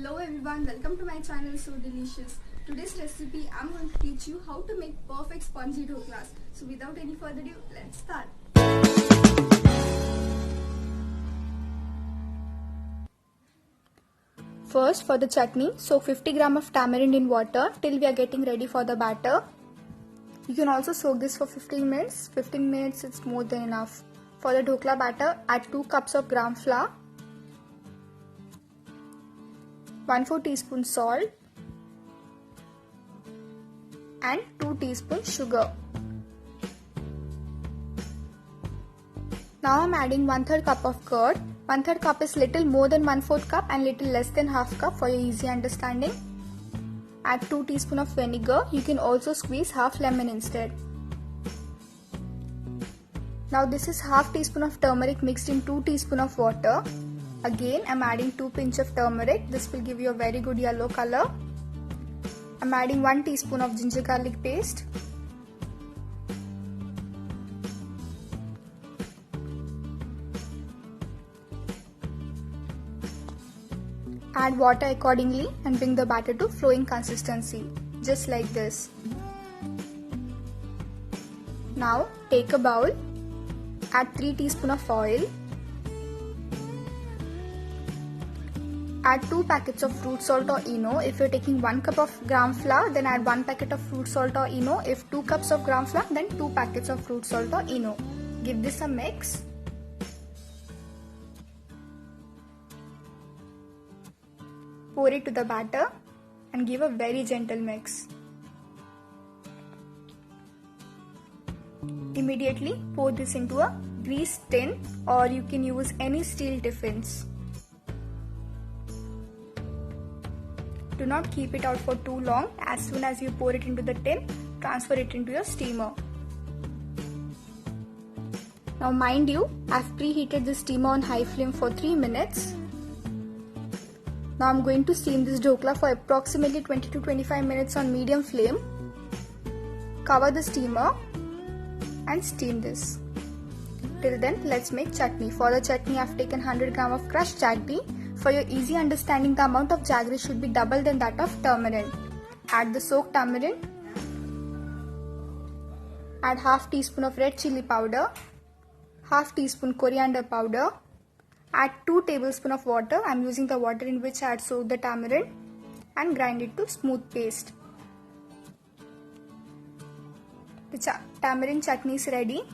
Hello everyone, welcome to my channel So Delicious. Today's recipe I'm going to teach you how to make perfect spongy dhoklas. So without any further ado, let's start. First, for the chutney, soak 50 gram of tamarind in water till we are getting ready for the batter. You can also soak this for 15 minutes. 15 minutes is more than enough. For the dhokla batter, add 2 cups of gram flour, 1/4 teaspoon salt and 2 teaspoons sugar. Now I'm adding 1/3 cup of curd. 1/3 cup is little more than 1/4 cup and little less than half cup for your easy understanding. Add 2 teaspoons of vinegar. You can also squeeze half lemon instead. Now this is half teaspoon of turmeric mixed in 2 teaspoons of water. Again I'm adding 2 pinch of turmeric. This will give you a very good yellow color. I'm adding 1 teaspoon of ginger garlic paste. Add water accordingly and bring the batter to flowing consistency, just like this. Now take a bowl, add 3 teaspoons of oil, add 2 packets of fruit salt or ENO. If you're taking 1 cup of gram flour, then add 1 packet of fruit salt or ENO. If 2 cups of gram flour, then 2 packets of fruit salt or ENO. Give this a mix. Pour it to the batter and give a very gentle mix. Immediately pour this into a greased tin, or you can use any steel tiffins. Do not keep it out for too long. As soon as you pour it into the tin, transfer it into your steamer. Now mind you, I've preheated the steamer on high flame for 3 minutes. Now I'm going to steam this dhokla for approximately 20 to 25 minutes on medium flame. Cover the steamer and steam this. Till then, let's make chutney. For the chutney, I've taken 100 gram of crushed jaggery. For your easy understanding, the amount of jaggery should be double than that of tamarind. Add the soaked tamarind. Add half teaspoon of red chili powder, half teaspoon coriander powder. Add 2 tablespoons of water. I'm using the water in which I had soaked the tamarind, and grind it to smooth paste. The tamarind chutney is ready.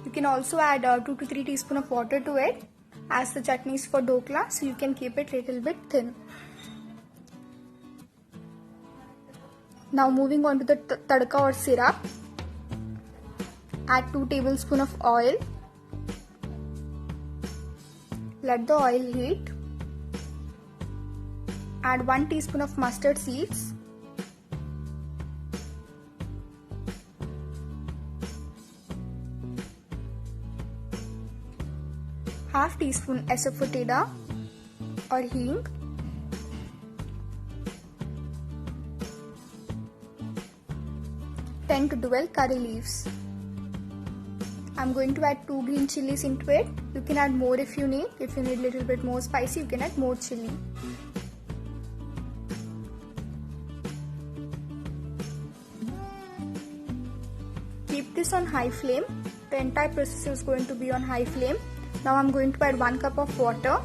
You can also add 2 to 3 teaspoons of water to it, as the chutney is for dhokla, so you can keep it little bit thin. Now moving on to the tadka or syrup. Add 2 tablespoons of oil. Let the oil heat. Add 1 teaspoon of mustard seeds. Half teaspoon asafoetida or hing. Ten to 12 curry leaves. I'm going to add 2 green chilies into it. You can add more if you need. If you need a little bit more spicy, you can add more chili. Keep this on high flame. The entire process is going to be on high flame. Now I'm going to add 1 cup of water.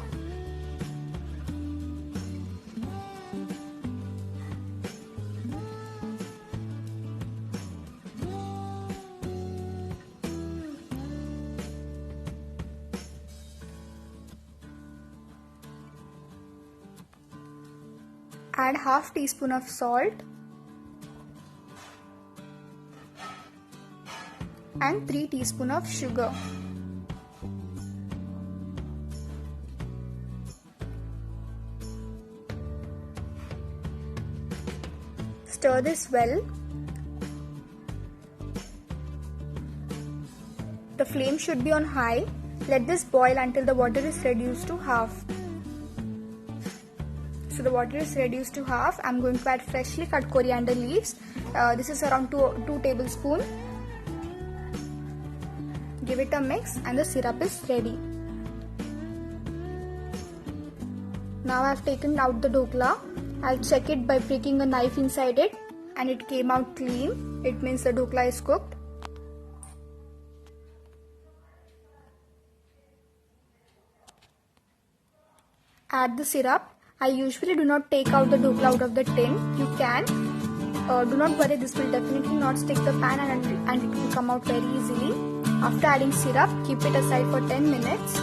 Add half teaspoon of salt and 3 teaspoons of sugar. Stir this well. The flame should be on high. Let this boil until the water is reduced to half. So the water is reduced to half. I'm going to add freshly cut coriander leaves. This is around 2 tablespoons. Give it a mix and the syrup is ready. Now I have taken out the dhokla. I'll check it by pricking a knife inside it and it came out clean. It means the dhokla is cooked. Add the syrup. I usually do not take out the dhokla out of the tin. You can. Do not worry, this will definitely not stick the pan and it will come out very easily. After adding syrup, keep it aside for 10 minutes.